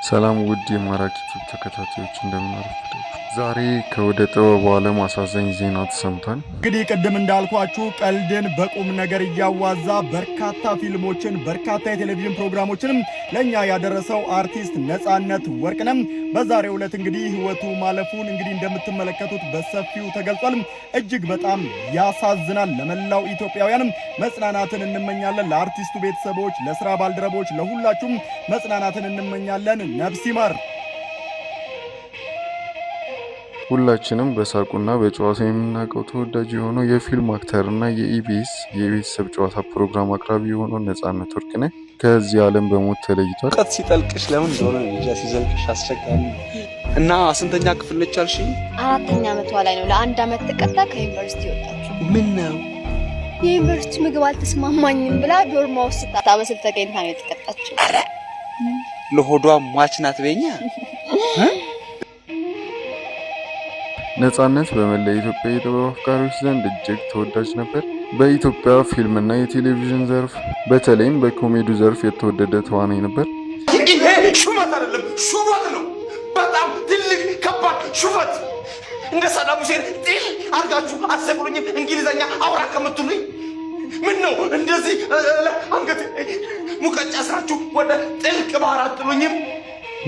ሰላም ውድ የማራኪ ቲዩብ ተከታታዮች እንደምን አረፈዳችሁ። ዛሬ ከወደ ጥበቡ ዓለም አሳዛኝ ዜና ተሰምቷል። እንግዲህ ቅድም እንዳልኳችሁ ቀልድን በቁም ነገር እያዋዛ በርካታ ፊልሞችን በርካታ የቴሌቪዥን ፕሮግራሞችንም ለኛ ያደረሰው አርቲስት ነጻነት ወርቅነህ በዛሬው ዕለት እንግዲህ ህይወቱ ማለፉን እንግዲህ እንደምትመለከቱት በሰፊው ተገልጿል። እጅግ በጣም ያሳዝናል። ለመላው ኢትዮጵያውያንም መጽናናትን እንመኛለን። ለአርቲስቱ ቤተሰቦች፣ ለስራ ባልደረቦች፣ ለሁላችሁም መጽናናትን እንመኛለን። ነፍስ ይማር። ሁላችንም በሳቁና በጨዋታ የምናውቀው ተወዳጅ የሆነው የፊልም አክተርና የኢቢኤስ የቤተሰብ ጨዋታ ፕሮግራም አቅራቢ የሆነው ነጻነት ወርቅነህ ከዚህ ዓለም በሞት ተለይቷል። ቀጥ ሲጠልቅሽ ለምን እንደሆነ ልጅ ሲዘልቅሽ አስቸጋሪ እና ስንተኛ ክፍል ነች አልሽኝ? 4ኛ ዓመቷ ላይ ነው። ለ1 ዓመት ተቀጣ ከዩኒቨርሲቲ ወጣች። ምን ነው የዩኒቨርሲቲ ምግብ አልተስማማኝም ብላ ዶርማ ውስጥ ታበስል ተገኝታ ነው የተቀጣችው። ለሆዷ ሟች ናት በኛ። ነጻነት በመላ ኢትዮጵያ የጥበብ አፍቃሪዎች ዘንድ እጅግ ተወዳጅ ነበር። በኢትዮጵያ ፊልምና የቴሌቪዥን ዘርፍ በተለይም በኮሜዲ ዘርፍ የተወደደ ተዋናይ ነበር። ይሄ ሹመት አይደለም፣ ሹመት ነው። በጣም ትልቅ ከባድ ሹመት። እንደ ሳዳም ሁሴን ጢል አርጋችሁ አትሰቅሉኝም። እንግሊዘኛ አውራ ከምትሉኝ ምን ነው እንደዚህ አንገት ሙቀጫ ስራችሁ ወደ ጥልቅ ባህር አትሉኝም?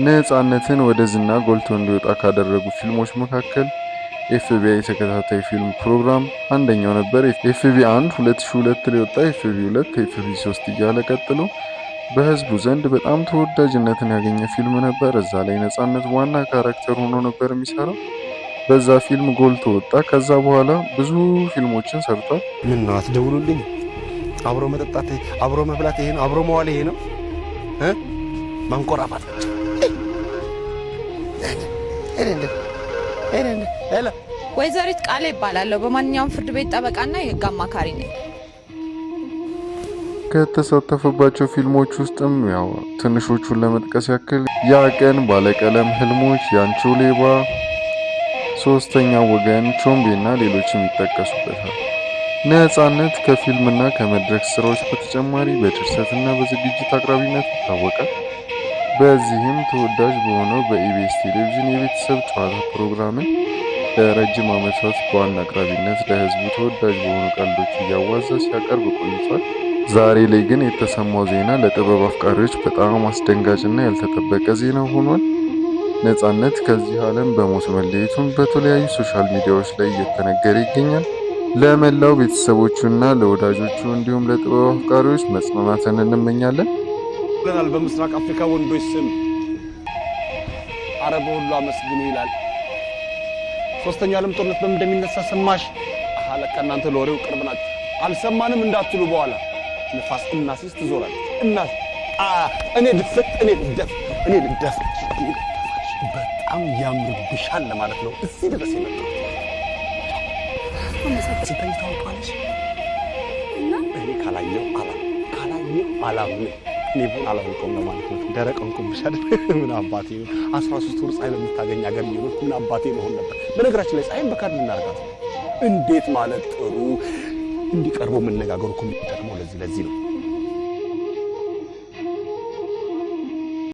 ነጻነትን ወደ ዝና ጎልቶ እንዲወጣ ካደረጉ ፊልሞች መካከል ኤፍቢአይ ተከታታይ ፊልም ፕሮግራም አንደኛው ነበር። ኤፍቢአይ 1 2002 ላይ ወጣ። ኤፍቢአይ 2 ኤፍቢአይ 3 እያለ ቀጥሎ በህዝቡ ዘንድ በጣም ተወዳጅነትን ያገኘ ፊልም ነበር። እዛ ላይ ነጻነት ዋና ካራክተር ሆኖ ነበር የሚሰራው። በዛ ፊልም ጎልቶ ወጣ። ከዛ በኋላ ብዙ ፊልሞችን ሰርቷል። ምን ነው አትደውሉልኝ? አብሮ መጠጣት፣ አብሮ መብላት ይሄ ነው፣ አብሮ መዋል ይሄ ነው። ማንቆራፋት ወይዘሪት ቃሌ ይባላለሁ። በማንኛውም ፍርድ ቤት ጠበቃና የህግ አማካሪ ነኝ። ከተሳተፈባቸው ፊልሞች ውስጥም ያው ትንሾቹን ለመጥቀስ ያክል ያ ቀን፣ ባለቀለም ህልሞች፣ ያንቺ ሌባ፣ ሶስተኛው ወገን፣ ቾምቤና ሌሎችም ይጠቀሱበታል። ነጻነት ከፊልምና ከመድረክ ስራዎች በተጨማሪ በድርሰትና በዝግጅት አቅራቢነት ይታወቃል። በዚህም ተወዳጅ በሆነው በኢቢኤስ ቴሌቪዥን የቤተሰብ ጨዋታ ፕሮግራምን ለረጅም ዓመታት በዋና አቅራቢነት ለህዝቡ ተወዳጅ በሆኑ ቀልዶች እያዋዛ ሲያቀርብ ቆይቷል። ዛሬ ላይ ግን የተሰማው ዜና ለጥበብ አፍቃሪዎች በጣም አስደንጋጭና ያልተጠበቀ ዜና ሆኗል። ነጻነት ከዚህ ዓለም በሞት መለየቱን በተለያዩ ሶሻል ሚዲያዎች ላይ እየተነገረ ይገኛል። ለመላው ቤተሰቦቹና ለወዳጆቹ እንዲሁም ለጥበብ አፍቃሪዎች መጽናናትን እንመኛለን። ለናል በምስራቅ አፍሪካ ወንዶች ስም አረብ ሁሉ አመስግኑ ይላል። ሶስተኛው ዓለም ጦርነት በምን እንደሚነሳ ሰማሽ? ለካ እናንተ ለወሬው ቅርብ ናችሁ። አልሰማንም እንዳትሉ በኋላ ንፋስ እናሲስ ትዞራለች። እናስ እኔ ልደፍ በጣም ያምርብሻል ለማለት ነው። እዚህ ድረስ ይመጣ ስንተኛ ታውቃለሽ? እና እኔ ካላየው አላምንም እኔ ቡን አላውቀውም ለማለት ነው። ደረቅ እንቁብሻል ምን አባቴ 13 ወር ፀሐይ ለምታገኝ አገር ይኖር ምን አባቴ መሆን ነበር። በነገራችን ላይ ፀሐይን በካርድ እናርጋት እንዴት ማለት ጥሩ እንዲቀርቡ መነጋገሩ እኮ የሚጠቅመው ለዚህ ነው።